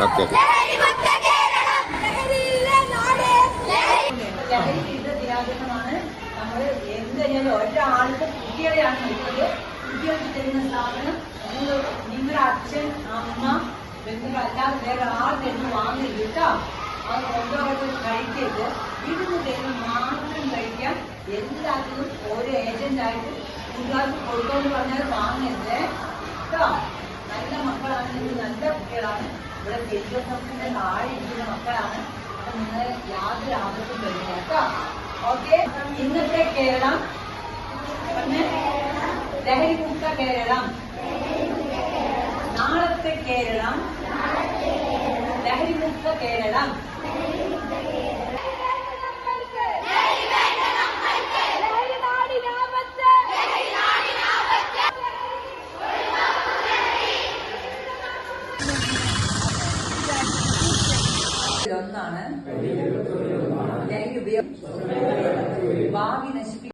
Okay. ദിനാചരണമാണ്. നമ്മൾ എന്ത് കഴിഞ്ഞാലും ഒരാൾക്ക് കുട്ടികളെയാണ് നോക്കുന്നത്. കുട്ടികൾക്ക് തരുന്ന സാധനം നിങ്ങളുടെ അച്ഛൻ അമ്മ ബന്ധുക്കളല്ലാതെ വേറെ ആൾ തരുന്ന വാങ്ങരുത് കേട്ടോ. അത് കൊണ്ടുപോയിട്ട് കഴിക്കരുത്. ഇതിന് തരുന്ന മാത്രം കഴിക്കാൻ എല്ലാത്തിനും ഓരോ ഏജന്റായിട്ട് കുട്ടികൾക്ക് കൊടുക്കുമെന്ന് പറഞ്ഞാൽ വാങ്ങരുത് കേട്ടോ. നല്ല മക്കളാണ്, നിങ്ങൾ നല്ല കുട്ടികളാണ്. ഇവിടെ വിദ്യാഭ്യാസത്തിന്റെ താഴെ ഇരിക്കുന്ന മക്കളാണ്. അപ്പൊ നിങ്ങൾ യാതൊരു ആപത്തും വരില്ല കേട്ടോ. ഓക്കെ. ഇന്നത്തെ കേരളം ലഹരിമുക്ത കേരളം, നാളത്തെ കേരളം ലഹരിമുക്ത കേരളം. ഒന്നാണ് ലഹരി ഉപയോഗം ഭാവി